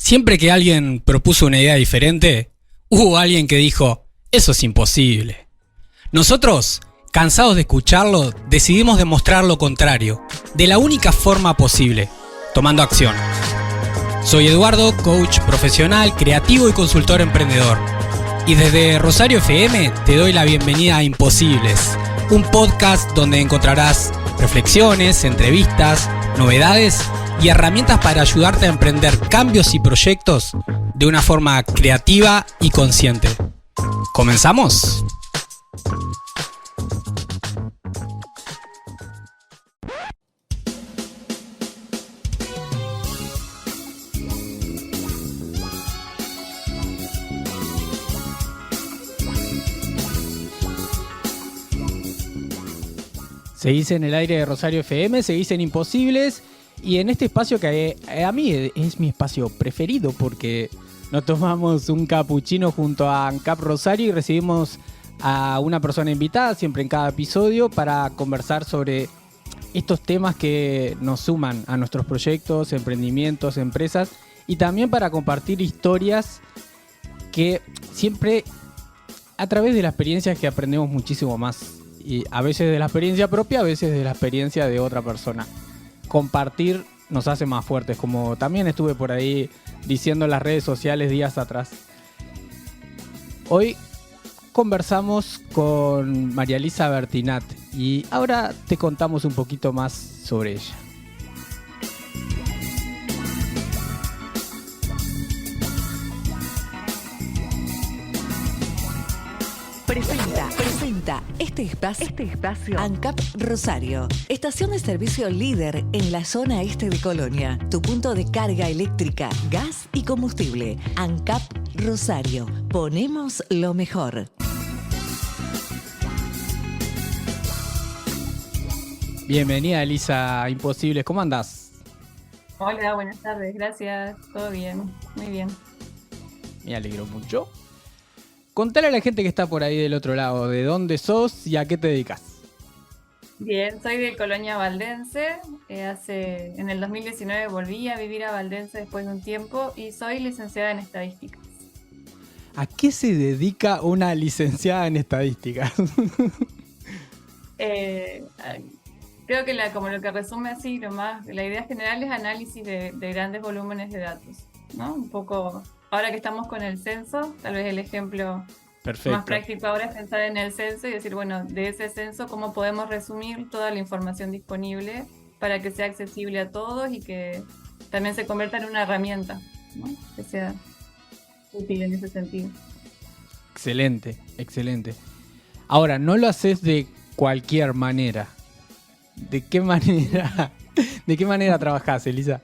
Siempre que alguien propuso una idea diferente, hubo alguien que dijo, eso es imposible. Nosotros, cansados de escucharlo, decidimos demostrar lo contrario, de la única forma posible, tomando acción. Soy Eduardo, coach profesional, creativo y consultor emprendedor. Y desde Rosario FM te doy la bienvenida a Imposibles, un podcast donde encontrarás reflexiones, entrevistas, novedades y herramientas para ayudarte a emprender cambios y proyectos de una forma creativa y consciente. ¿Comenzamos? Seguís en el aire de Rosario FM, seguís en Imposibles y en este espacio que a mí es mi espacio preferido porque nos tomamos un capuchino junto a ANCAP Rosario y recibimos a una persona invitada siempre en cada episodio para conversar sobre estos temas que nos suman a nuestros proyectos, emprendimientos, empresas y también para compartir historias que siempre a través de la experiencia que aprendemos muchísimo más. Y a veces de la experiencia propia, a veces de la experiencia de otra persona. Compartir nos hace más fuertes, como también estuve por ahí diciendo en las redes sociales días atrás. Hoy conversamos con María Elisa Bertinat y ahora te contamos un poquito más sobre ella. Presenta este espacio ANCAP Rosario, estación de servicio líder en la zona este de Colonia. Tu punto de carga eléctrica, gas y combustible. ANCAP Rosario. Ponemos lo mejor. Bienvenida Elisa a Imposibles, ¿cómo andás? Hola, buenas tardes, gracias, todo bien, muy bien. Me alegro mucho. Contale a la gente que está por ahí del otro lado, de dónde sos y a qué te dedicas. Bien, soy de Colonia Valdense, en el 2019 volví a vivir a Valdense después de un tiempo y soy licenciada en estadísticas. ¿A qué se dedica una licenciada en estadísticas? Creo que como lo que resume así, la idea general es análisis de grandes volúmenes de datos, ¿no? Un poco. Ahora que estamos con el censo, tal vez el ejemplo Perfecto. Más práctico ahora es pensar en el censo y decir, bueno, de ese censo, ¿cómo podemos resumir toda la información disponible para que sea accesible a todos y que también se convierta en una herramienta, ¿no? Que sea útil en ese sentido? Excelente, excelente. Ahora, no lo haces de cualquier manera. ¿De qué manera trabajás, Elisa?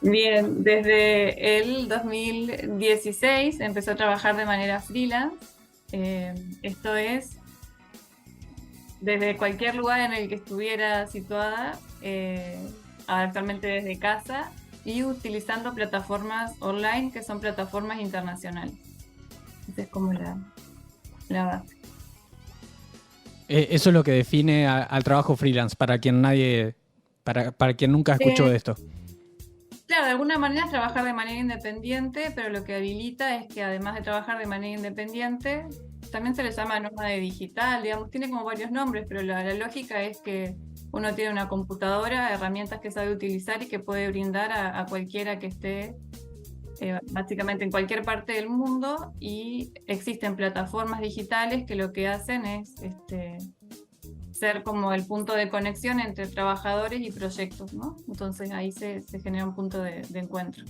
Bien, desde el 2016 empezó a trabajar de manera freelance. Esto es, desde cualquier lugar en el que estuviera situada, actualmente desde casa, y utilizando plataformas online que son plataformas internacionales. Esa es como la base. Eso es lo que define al trabajo freelance, para quien nunca escuchó de esto. Claro, de alguna manera es trabajar de manera independiente, pero lo que habilita es que además de trabajar de manera independiente, también se le llama nómade digital, digamos, tiene como varios nombres, pero la lógica es que uno tiene una computadora, herramientas que sabe utilizar y que puede brindar a cualquiera que esté básicamente en cualquier parte del mundo, y existen plataformas digitales que lo que hacen es ser como el punto de conexión entre trabajadores y proyectos, ¿no? Entonces ahí se genera un punto de encuentro.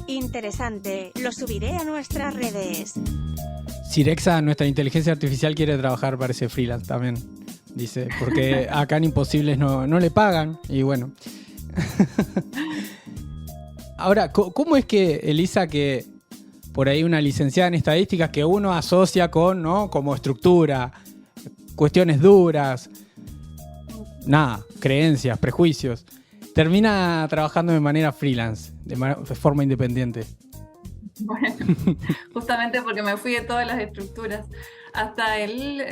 Interesante, lo subiré a nuestras redes. Cirexa, nuestra inteligencia artificial, quiere trabajar para ese freelance también, dice, porque acá en Imposibles no le pagan y bueno. Ahora, ¿cómo es que, Elisa, que por ahí una licenciada en estadísticas que uno asocia con, ¿no?, como estructura, cuestiones duras, creencias, prejuicios, termina trabajando de manera freelance, de forma independiente? Bueno, justamente porque me fui de todas las estructuras. Hasta el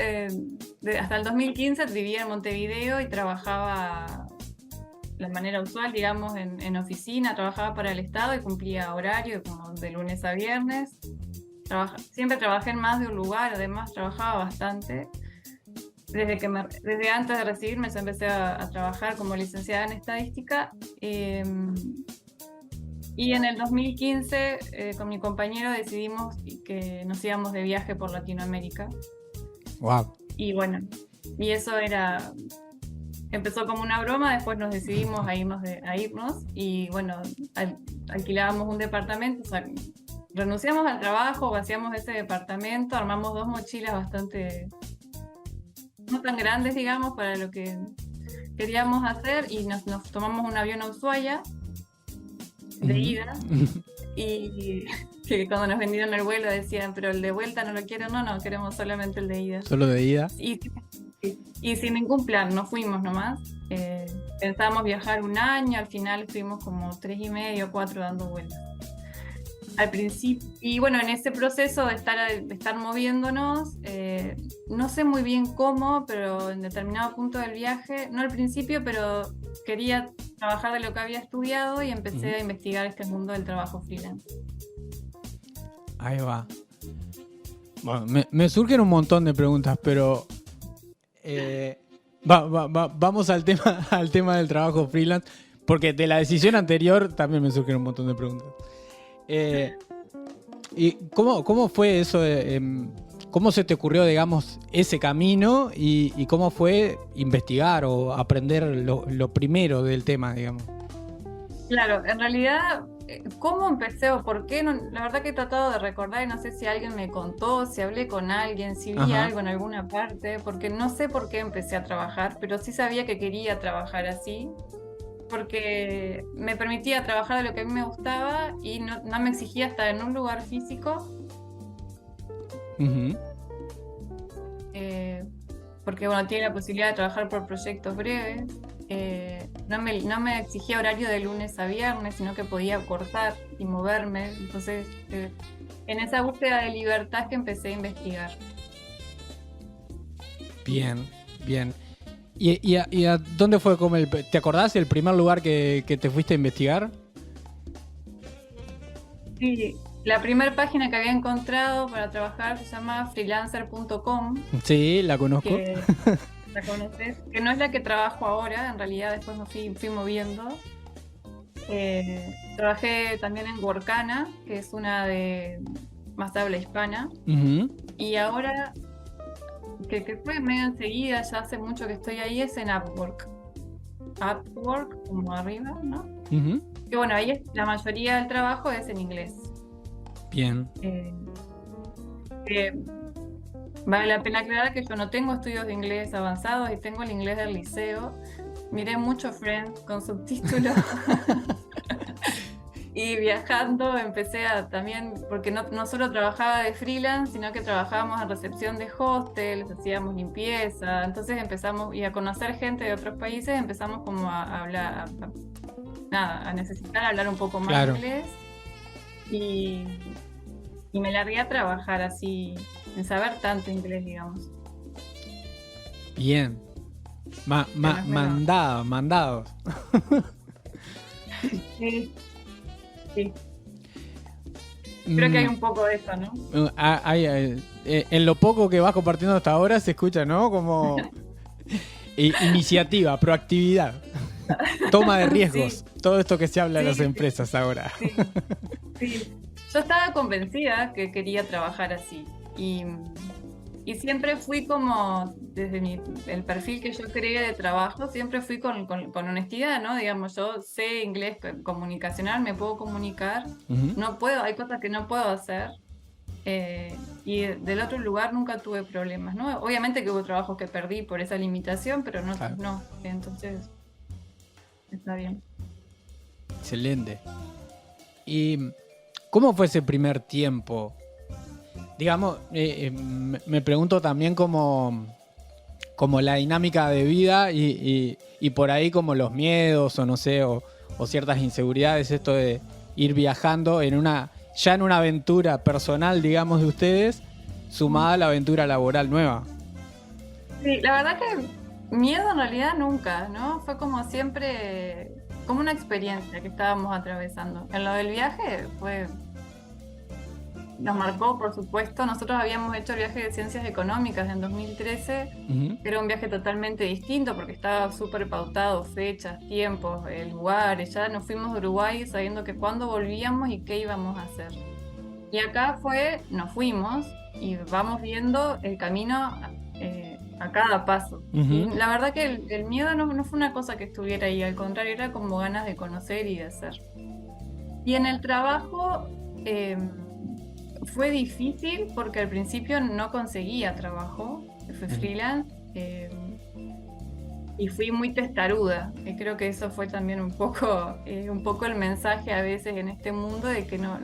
2015 vivía en Montevideo y trabajaba la manera usual, digamos, en oficina, trabajaba para el Estado y cumplía horario como de lunes a viernes. Siempre trabajé en más de un lugar, además trabajaba bastante. Desde antes de recibirme empecé a trabajar como licenciada en estadística. Y en el 2015 con mi compañero decidimos que nos íbamos de viaje por Latinoamérica. Wow. Y bueno, y eso empezó como una broma, después nos decidimos a irnos y bueno, alquilábamos un departamento, o sea, renunciamos al trabajo, vaciamos ese departamento, armamos 2 mochilas bastante, no tan grandes digamos, para lo que queríamos hacer y nos tomamos un avión a Ushuaia de ida y que cuando nos vendieron el vuelo decían, pero el de vuelta no lo quiero, no, queremos solamente el de ida. ¿Solo de ida? Y sin ningún plan, nos fuimos nomás. Pensábamos viajar un año, al final fuimos como 3 y medio, 4 dando vueltas. Al principio, y bueno, en ese proceso de estar moviéndonos, no sé muy bien cómo, pero en determinado punto del viaje, no al principio, pero quería trabajar de lo que había estudiado y empecé a investigar este mundo del trabajo freelance. Ahí va. Bueno, me surgen un montón de preguntas, pero vamos al tema del trabajo freelance, porque de la decisión anterior también me surgen un montón de preguntas. ¿Y cómo fue eso? ¿Cómo se te ocurrió, digamos, ese camino y cómo fue investigar o aprender lo primero del tema, digamos? Claro, en realidad, ¿cómo empecé o por qué? No, la verdad que he tratado de recordar y no sé si alguien me contó, si hablé con alguien, si vi algo en alguna parte, porque no sé por qué empecé a trabajar, pero sí sabía que quería trabajar así, porque me permitía trabajar de lo que a mí me gustaba y no me exigía estar en un lugar físico. Porque bueno, tiene la posibilidad de trabajar por proyectos breves. No me exigía horario de lunes a viernes, sino que podía cortar y moverme. Entonces, en esa búsqueda de libertad es que empecé a investigar. Bien. ¿Y a dónde fue como te acordás el primer lugar que te fuiste a investigar? Sí, la primera página que había encontrado para trabajar se llama freelancer.com. Sí, la conozco. ¿La conoces? Que no es la que trabajo ahora, en realidad después me fui moviendo. Trabajé también en Workana, que es una de más habla hispana. Y ahora, que fue medio enseguida, ya hace mucho que estoy ahí, es en Upwork. Upwork, como arriba, ¿no? Que bueno, ahí la mayoría del trabajo es en inglés. Bien. Vale la pena aclarar que yo no tengo estudios de inglés avanzados y tengo el inglés del liceo. Miré mucho Friends con subtítulos. Y viajando empecé también, porque no solo trabajaba de freelance, sino que trabajábamos en recepción de hostels, hacíamos limpieza. Entonces empezamos a conocer gente de otros países, empezamos como a hablar, a necesitar hablar un poco más inglés. Y me largué a trabajar así, sin saber tanto inglés, digamos. Bien. Mandados. Sí. Creo que hay un poco de eso, ¿no? En lo poco que vas compartiendo hasta ahora se escucha, ¿no? Como iniciativa, proactividad, toma de riesgos, todo esto que se habla en las empresas ahora. Sí. Yo estaba convencida que quería trabajar así y siempre fui como, desde el perfil que yo creé de trabajo, siempre fui con honestidad, ¿no? Digamos, yo sé inglés comunicacional, me puedo comunicar, no puedo, hay cosas que no puedo hacer, y del otro lugar nunca tuve problemas, ¿no? Obviamente que hubo trabajos que perdí por esa limitación, pero no, entonces está bien. Excelente. ¿Y cómo fue ese primer tiempo? Digamos, me pregunto también como la dinámica de vida y por ahí como los miedos o no sé, o ciertas inseguridades, esto de ir viajando en una aventura personal, digamos, de ustedes, sumada a la aventura laboral nueva. Sí, la verdad que Miedo en realidad nunca, ¿no? Fue como siempre, como una experiencia que estábamos atravesando. En lo del viaje nos marcó, por supuesto. Nosotros habíamos hecho el viaje de Ciencias Económicas en 2013, Ujú. que era un viaje totalmente distinto porque estaba súper pautado, fechas, tiempos, lugares. Ya nos fuimos de Uruguay sabiendo que cuándo volvíamos y qué íbamos a hacer. Y acá nos fuimos y vamos viendo el camino a cada paso. Y Ujú. la verdad que el miedo no fue una cosa que estuviera ahí, al contrario, era como ganas de conocer y de hacer. Y en el trabajo fue difícil porque al principio no conseguía trabajo, fui freelance. Y fui muy testaruda, y creo que eso fue también un poco el mensaje a veces en este mundo de que no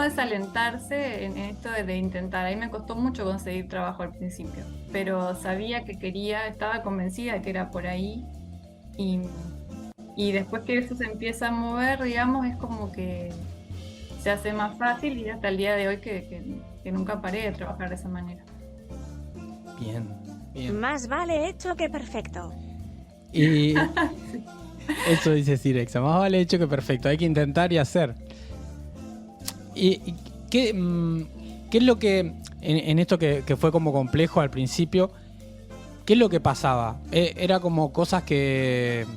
desalentarse en esto de intentar. A mí me costó mucho conseguir trabajo al principio, pero sabía que quería, estaba convencida de que era por ahí, y, y después que eso se empieza a mover, digamos, es como que se hace más fácil, y hasta el día de hoy que nunca paré de trabajar de esa manera. Bien, bien. Más vale hecho que perfecto. Y eso dice Sirexa, más vale hecho que perfecto, hay que intentar y hacer. ¿Y qué es lo que, en esto que fue como complejo al principio, qué es lo que pasaba? ¿Era como cosas que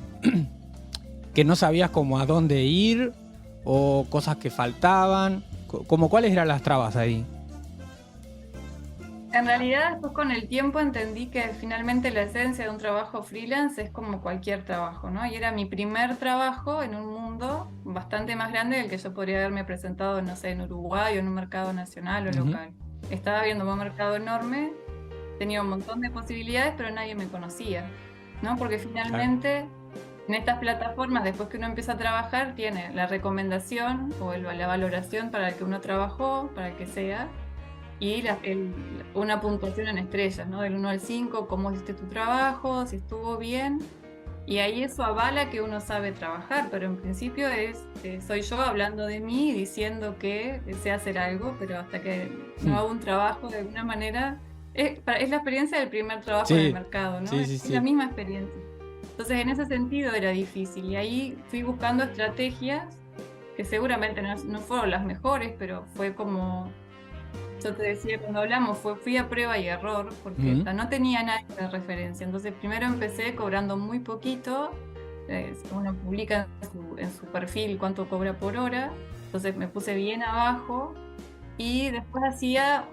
no sabías como a dónde ir o cosas que faltaban? ¿Como cuáles eran las trabas ahí? En realidad, después con el tiempo entendí que finalmente la esencia de un trabajo freelance es como cualquier trabajo, ¿no? Y era mi primer trabajo en un mundo bastante más grande del que yo podría haberme presentado, no sé, en Uruguay o en un mercado nacional o Ujú. local. Estaba viendo un mercado enorme, tenía un montón de posibilidades, pero nadie me conocía, ¿no? Porque finalmente en estas plataformas, después que uno empieza a trabajar, tiene la recomendación o la valoración para el que uno trabajó, para el que sea, y una puntuación en estrellas, ¿no? Del 1 al 5, cómo hiciste tu trabajo, si estuvo bien. Y ahí eso avala que uno sabe trabajar, pero en principio soy yo hablando de mí y diciendo que sé hacer algo, pero hasta que no hago un trabajo de alguna manera, es la experiencia del primer trabajo en el Sí, mercado, ¿no? sí, sí, Es la sí. misma experiencia. Entonces, en ese sentido era difícil, y ahí fui buscando estrategias que seguramente no fueron las mejores, pero fue como yo te decía cuando hablamos, fui a prueba y error, porque Ujú. no tenía nadie de referencia. Entonces primero empecé cobrando muy poquito. Uno publica en su perfil cuánto cobra por hora, entonces me puse bien abajo, y después hacía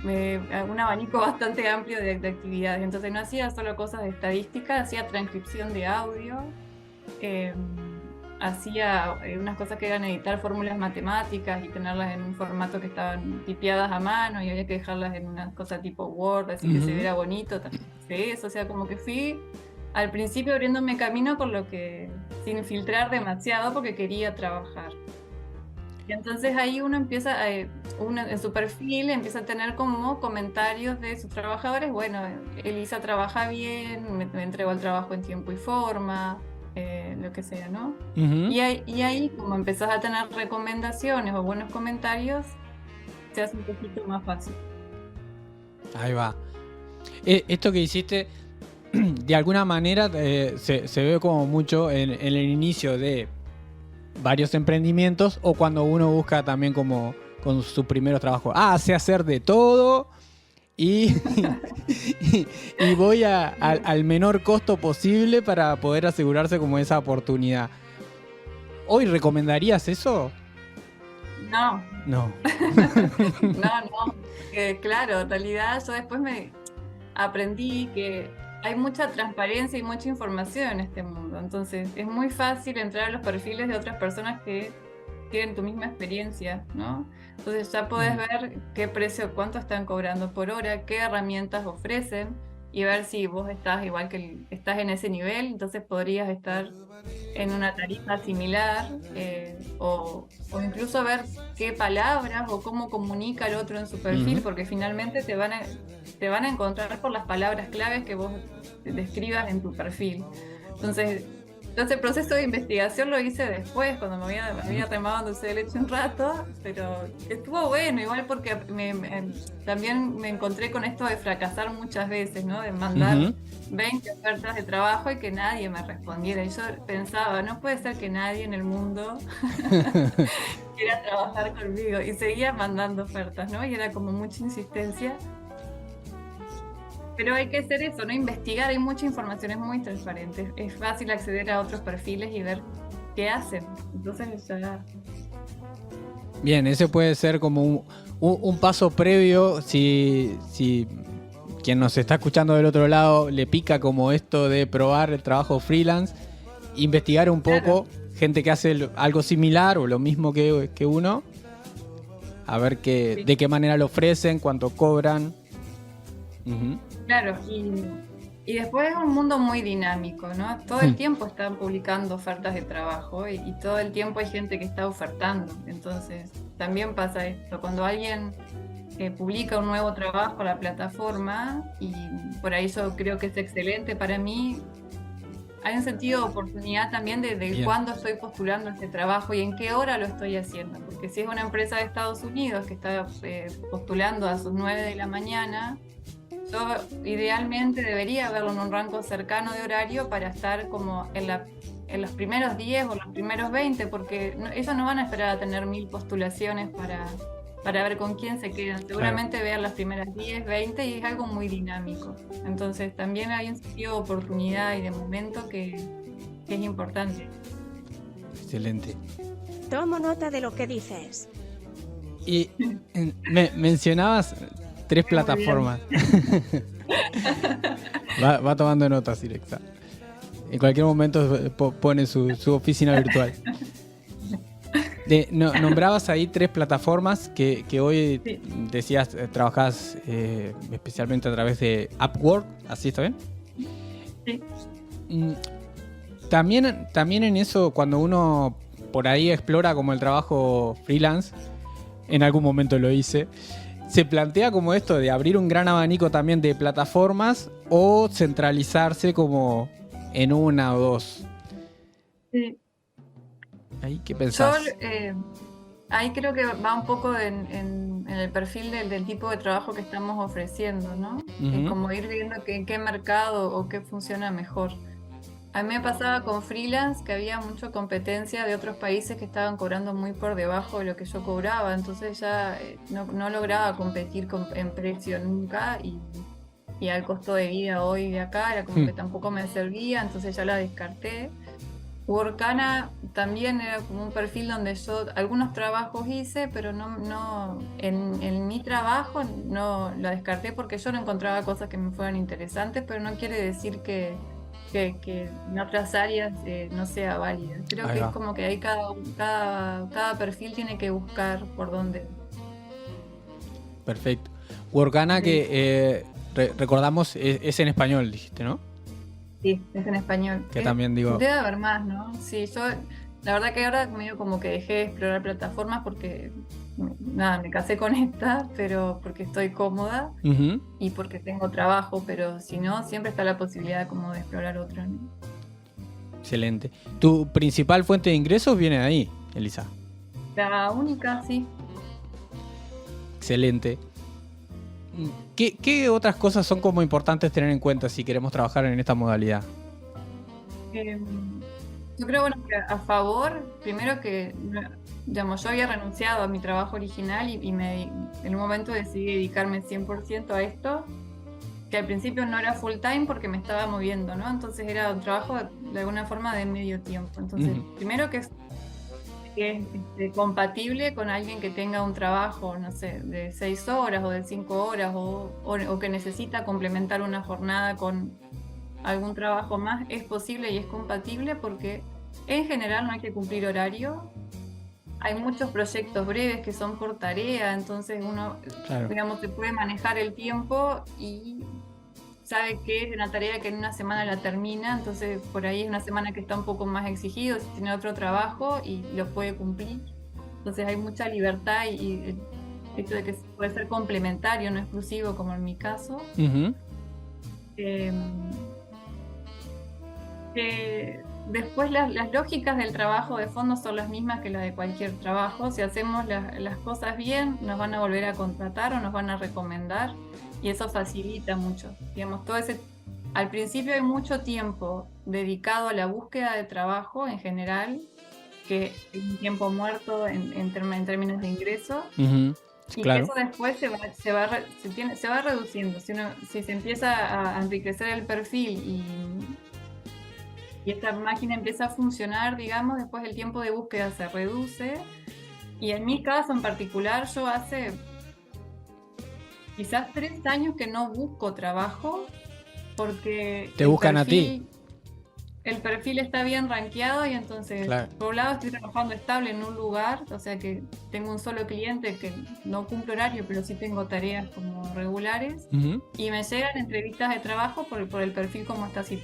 un abanico bastante amplio de actividades. Entonces no hacía solo cosas de estadística, hacía transcripción de audio, eh, hacía unas cosas que eran editar fórmulas matemáticas y tenerlas en un formato que estaban tipeadas a mano, y había que dejarlas en una cosa tipo Word, así que se Ujú. viera bonito. También hice eso, o sea, como que fui al principio abriéndome camino por lo que, sin filtrar demasiado, porque quería trabajar. Y entonces ahí uno empieza, uno en su perfil empieza a tener como comentarios de sus trabajadores. Bueno, Elisa trabaja bien, me entregó el trabajo en tiempo y forma, lo que sea, ¿no? Ujú. Y ahí, como empezás a tener recomendaciones o buenos comentarios, se hace un poquito más fácil. Ahí va. Esto que hiciste, de alguna manera, se ve como mucho en el inicio de varios emprendimientos o cuando uno busca también como con sus primeros trabajos. Sé hacer de todo y, y voy al menor costo posible para poder asegurarse como esa oportunidad. ¿Hoy recomendarías eso? No, No. no. Claro, en realidad yo después me aprendí que hay mucha transparencia y mucha información en este mundo. Entonces es muy fácil entrar a los perfiles de otras personas que tienen tu misma experiencia, ¿no? Entonces ya podés ver qué precio, cuánto están cobrando por hora, qué herramientas ofrecen, y ver si vos estás igual estás en ese nivel. Entonces podrías estar en una tarifa similar, o incluso ver qué palabras o cómo comunica el otro en su perfil, Ujú. porque finalmente te van a encontrar por las palabras claves que vos describas en tu perfil. Entonces, Entonces el proceso de investigación lo hice después, cuando me había remado dulce de leche un rato, pero estuvo bueno, igual porque también me encontré con esto de fracasar muchas veces, ¿no? De mandar 20 ofertas de trabajo y que nadie me respondiera. Y yo pensaba, no puede ser que nadie en el mundo quiera trabajar conmigo. Y seguía mandando ofertas, ¿no? Y era como mucha insistencia. Pero hay que hacer eso, ¿no? Investigar, hay mucha información, es muy transparente. Es fácil acceder a otros perfiles y ver qué hacen. Entonces ya... Bien, ese puede ser como un paso previo si quien nos está escuchando del otro lado le pica como esto de probar el trabajo freelance, investigar un poco, gente que hace algo similar o lo mismo que uno, a ver de qué manera lo ofrecen, cuánto cobran. Claro, y después es un mundo muy dinámico, ¿no? Todo el tiempo están publicando ofertas de trabajo y todo el tiempo hay gente que está ofertando. Entonces, también pasa esto. Cuando alguien publica un nuevo trabajo a la plataforma, y por ahí yo creo que es excelente para mí, hay un sentido de oportunidad también de cuándo estoy postulando este trabajo y en qué hora lo estoy haciendo. Porque si es una empresa de Estados Unidos que está postulando a sus 9 de la mañana... Yo idealmente debería verlo en un rango cercano de horario para estar como en los primeros 10 o los primeros 20, porque ellos no van a esperar a tener 1000 postulaciones para ver con quién se quedan. Seguramente vean las primeras 10, 20 y es algo muy dinámico. Entonces también hay un sentido de oportunidad y de momento que es importante. Excelente. Tomo nota de lo que dices. Y mencionabas 3 plataformas. va tomando notas, Ilexa. En cualquier momento pone su oficina virtual. Nombrabas ahí 3 plataformas que hoy decías, trabajás especialmente a través de Upwork, ¿así está bien? Sí. También en eso, cuando uno por ahí explora como el trabajo freelance, en algún momento lo hice, se plantea como esto de abrir un gran abanico también de plataformas o centralizarse como en una o dos. Sí. ¿Ahí qué pensás? Yo ahí creo que va un poco en el perfil del tipo de trabajo que estamos ofreciendo, ¿no? Como ir viendo en qué mercado o qué funciona mejor. A mí me pasaba con freelance que había mucha competencia de otros países que estaban cobrando muy por debajo de lo que yo cobraba, entonces ya no lograba competir en precio nunca y al costo de vida hoy de acá era como que tampoco me servía, entonces ya la descarté. Workana también era como un perfil donde yo algunos trabajos hice, pero no en mi trabajo no la descarté porque yo no encontraba cosas que me fueran interesantes, pero no quiere decir que en otras áreas no sea válida. Creo que es como que ahí cada perfil tiene que buscar por dónde. Perfecto. Workana, que recordamos, es en español, dijiste, ¿no? Sí, es en español. Que también digo... Debe haber más, ¿no? Sí, yo la verdad que ahora medio como que dejé de explorar plataformas porque nada, me casé con esta, pero porque estoy cómoda y porque tengo trabajo, pero si no, siempre está la posibilidad como de explorar otra, ¿no? Excelente. ¿Tu principal fuente de ingresos viene de ahí, Elisa? La única, sí. Excelente. ¿Qué otras cosas son como importantes tener en cuenta si queremos trabajar en esta modalidad? Yo creo, bueno, que a favor, primero que, digamos, yo había renunciado a mi trabajo original y en un momento decidí dedicarme 100% a esto, que al principio no era full time porque me estaba moviendo, ¿no? Entonces era un trabajo de alguna forma de medio tiempo. Entonces, primero que es compatible con alguien que tenga un trabajo, no sé, de 6 horas o de 5 horas o que necesita complementar una jornada con algún trabajo más, es posible y es compatible porque en general no hay que cumplir horario. Hay muchos proyectos breves que son por tarea, entonces uno, digamos, se puede manejar el tiempo y sabe que es una tarea que en una semana la termina, entonces por ahí es una semana que está un poco más exigido, si tiene otro trabajo y lo puede cumplir. Entonces hay mucha libertad y el hecho de que puede ser complementario, no exclusivo como en mi caso. después las lógicas del trabajo de fondo son las mismas que las de cualquier trabajo. Si hacemos las cosas bien, nos van a volver a contratar o nos van a recomendar y eso facilita mucho. Digamos, al principio hay mucho tiempo dedicado a la búsqueda de trabajo en general, que es un tiempo muerto en términos de ingreso. Y claro, que eso después se va reduciendo. Si se empieza a enriquecer el perfil y esta máquina empieza a funcionar, digamos, después el tiempo de búsqueda se reduce. Y en mi caso en particular, yo hace quizás 3 años que no busco trabajo, porque te buscan a ti. El perfil está bien rankeado y entonces, claro, por un lado estoy trabajando estable en un lugar, o sea que tengo un solo cliente que no cumple horario, pero sí tengo tareas como regulares, y me llegan entrevistas de trabajo por el perfil como está así,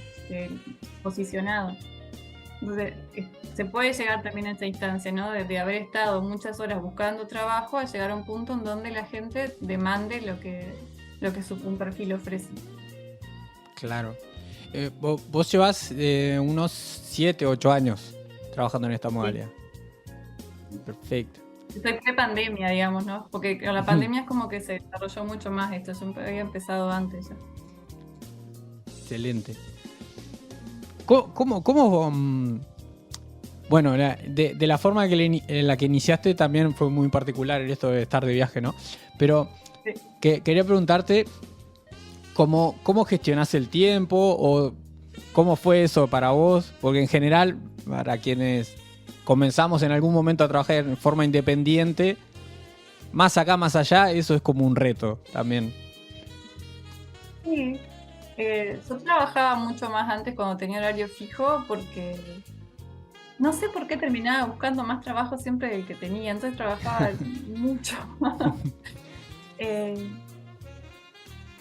posicionado. Entonces, se puede llegar también a esta instancia, ¿no? De haber estado muchas horas buscando trabajo a llegar a un punto en donde la gente demande lo que un perfil ofrece. Claro. Vos llevas unos 7, 8 años trabajando en esta modalidad. Sí. Perfecto. Estoy pre-pandemia, digamos, ¿no? Porque con la pandemia es como que se desarrolló mucho más esto. Yo había empezado antes ya. Excelente. ¿Cómo bueno, de la forma en la que iniciaste también fue muy particular esto de estar de viaje, ¿no? Pero sí, quería preguntarte ¿cómo gestionás el tiempo o cómo fue eso para vos? Porque en general, para quienes comenzamos en algún momento a trabajar en forma independiente, más acá, más allá, eso es como un reto también. Sí, yo trabajaba mucho más antes cuando tenía horario fijo porque no sé por qué terminaba buscando más trabajo siempre del que tenía, entonces trabajaba mucho más.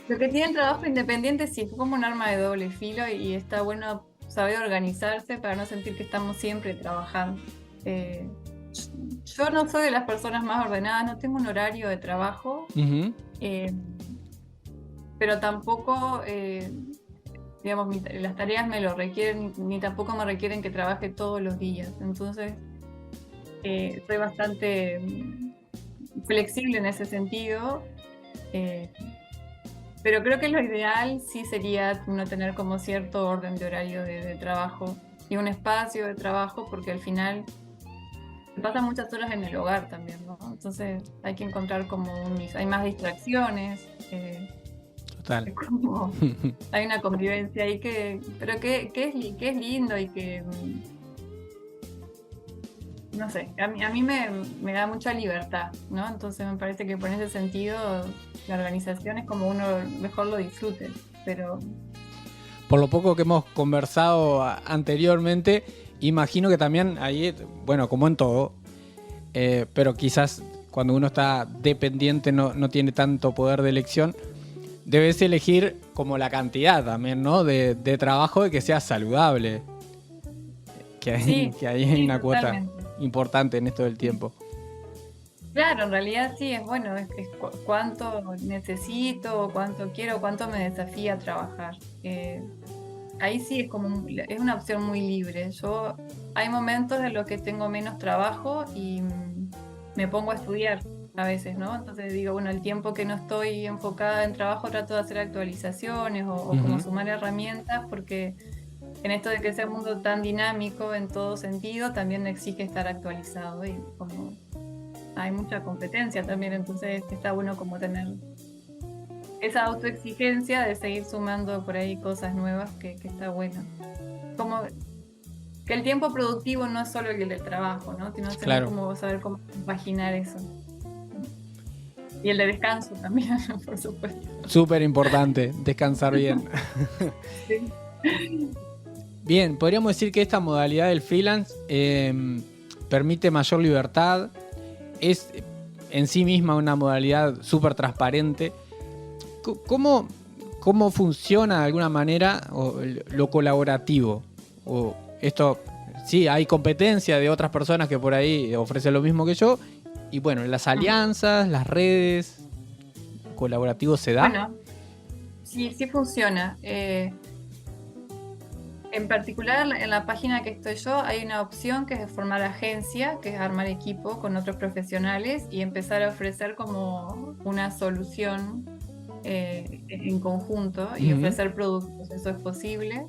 Lo que tiene el trabajo independiente sí es como un arma de doble filo y está bueno saber organizarse para no sentir que estamos siempre trabajando. Yo no soy de las personas más ordenadas, no tengo un horario de trabajo, pero tampoco, digamos, las tareas me lo requieren, ni tampoco me requieren que trabaje todos los días. Entonces, soy bastante flexible en ese sentido. Pero creo que lo ideal sí sería no tener como cierto orden de horario de trabajo y un espacio de trabajo, porque al final se pasan muchas horas en el hogar también, ¿no? Entonces hay que encontrar como hay más distracciones. Total. Hay una convivencia ahí pero que es lindo y que, no sé, a mí me da mucha libertad, ¿no? Entonces me parece que por ese sentido la organización es como uno mejor lo disfrute, pero... Por lo poco que hemos conversado anteriormente, imagino que también ahí, bueno, como en todo, pero quizás cuando uno está dependiente no tiene tanto poder de elección, debes elegir como la cantidad también, ¿no? De trabajo y que sea saludable. Que hay una cuota importante en esto del tiempo. Claro, en realidad sí, es bueno, es cuánto necesito, cuánto quiero, cuánto me desafía trabajar. Ahí sí es una opción muy libre. Hay momentos en los que tengo menos trabajo y me pongo a estudiar a veces, ¿no? Entonces digo, bueno, el tiempo que no estoy enfocada en trabajo trato de hacer actualizaciones o como sumar herramientas, porque en esto de que sea un mundo tan dinámico en todo sentido, también exige estar actualizado y como hay mucha competencia también, entonces está bueno como tener esa autoexigencia de seguir sumando por ahí cosas nuevas que está bueno. Como que el tiempo productivo no es solo el del trabajo, ¿no? Sino claro, como saber cómo compaginar eso. Y el de descanso también, por supuesto. Súper importante, descansar bien. Sí. Bien, podríamos decir que esta modalidad del freelance permite mayor libertad, es en sí misma una modalidad súper transparente. ¿Cómo funciona de alguna manera lo colaborativo? O esto, sí, hay competencia de otras personas que por ahí ofrecen lo mismo que yo, y bueno, las alianzas, las redes, ¿colaborativo se da? Bueno, sí funciona. En particular, en la página que estoy yo, hay una opción que es formar agencia, que es armar equipo con otros profesionales y empezar a ofrecer como una solución en conjunto y ofrecer productos. Eso es posible.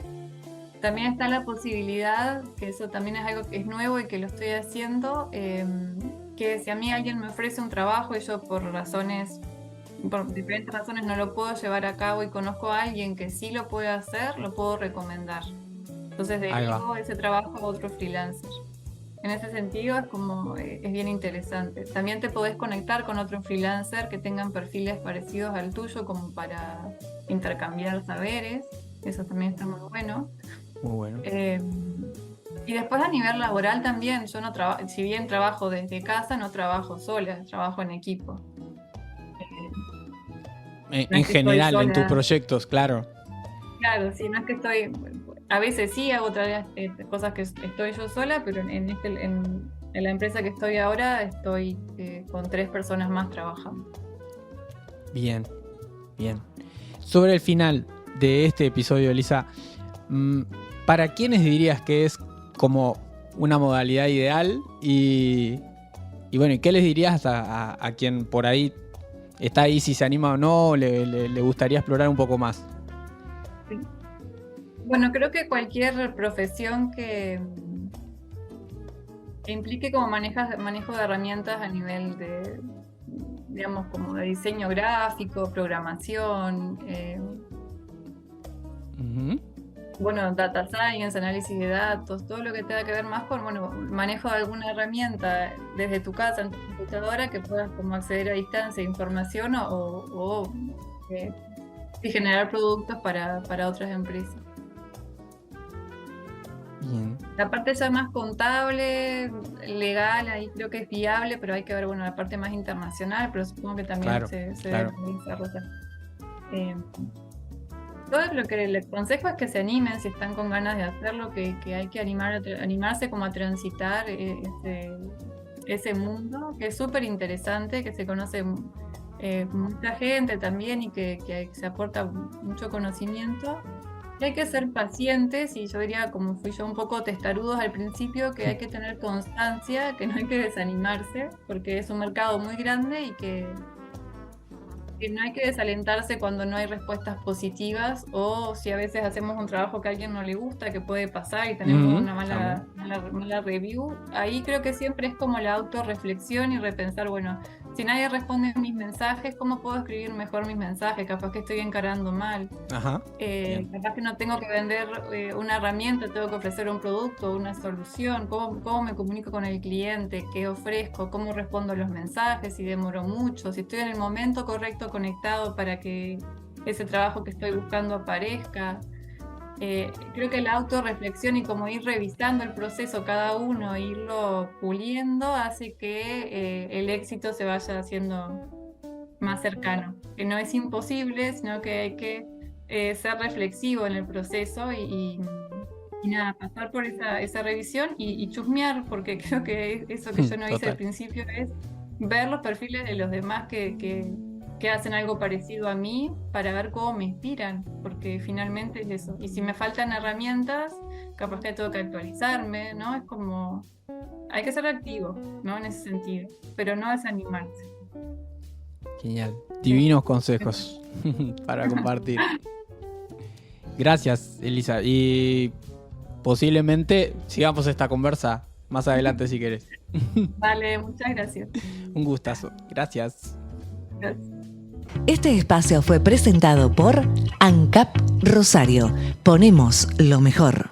También está la posibilidad, que eso también es algo que es nuevo y que lo estoy haciendo, que si a mí alguien me ofrece un trabajo y yo por diferentes razones no lo puedo llevar a cabo y conozco a alguien que sí lo puede hacer, lo puedo recomendar. Entonces derivo ese trabajo a otro freelancer. En ese sentido es bien interesante. También te podés conectar con otro freelancer que tengan perfiles parecidos al tuyo como para intercambiar saberes. Eso también está muy bueno. Muy bueno. Y después a nivel laboral también, yo no trabajo, si bien trabajo desde casa, no trabajo sola, trabajo en equipo. En general, en tus proyectos, claro. Claro, sí, no es que estoy... A veces sí hago otras cosas que estoy yo sola, pero en la empresa que estoy ahora estoy con 3 personas más trabajando. Bien, bien. Sobre el final de este episodio, Elisa, ¿para quiénes dirías que es como una modalidad ideal? Y bueno, ¿y qué les dirías a quien por ahí está ahí, si se anima o no, le gustaría explorar un poco más? Sí. Bueno, creo que cualquier profesión que implique como manejo de herramientas a nivel de, digamos, como de diseño gráfico, programación, bueno, data science, análisis de datos, todo lo que tenga que ver más con, bueno, manejo de alguna herramienta desde tu casa, en tu computadora, que puedas como acceder a distancia a información o generar productos para otras empresas. Bien. La parte ya más contable, legal, ahí creo que es viable, pero hay que ver, bueno, la parte más internacional, pero supongo que también se debe desarrollar. Todo lo que les aconsejo es que se animen si están con ganas de hacerlo, que hay que animarse como a transitar ese mundo, que es súper interesante, que se conoce mucha gente también y que se aporta mucho conocimiento. Y hay que ser pacientes y yo diría, como fui yo un poco testarudos al principio, que hay que tener constancia, que no hay que desanimarse, porque es un mercado muy grande y que no hay que desalentarse cuando no hay respuestas positivas o si a veces hacemos un trabajo que a alguien no le gusta, que puede pasar y tenemos una mala review. Ahí creo que siempre es como la autorreflexión y repensar, bueno, si nadie responde mis mensajes, ¿cómo puedo escribir mejor mis mensajes? Capaz que estoy encarando mal. Capaz que no tengo que vender una herramienta, tengo que ofrecer un producto, una solución. ¿Cómo me comunico con el cliente? ¿Qué ofrezco? ¿Cómo respondo los mensajes? Si demoro mucho, si estoy en el momento correcto conectado para que ese trabajo que estoy buscando aparezca. Creo que la autorreflexión y como ir revisando el proceso cada uno, irlo puliendo, hace que el éxito se vaya haciendo más cercano. Que no es imposible, sino que hay que ser reflexivo en el proceso y nada, pasar por esa revisión y chusmear, porque creo que eso que yo no hice al principio es ver los perfiles de los demás que hacen algo parecido a mí para ver cómo me inspiran, porque finalmente es eso. Y si me faltan herramientas, capaz que tengo que actualizarme, ¿no? Es como, hay que ser activo, ¿no? En ese sentido, pero no desanimarse. Genial. Divinos consejos para compartir. Gracias, Elisa. Y posiblemente sigamos esta conversa más adelante si querés. Vale, muchas gracias. Un gustazo. Gracias. Gracias. Este espacio fue presentado por ANCAP Rosario. Ponemos lo mejor.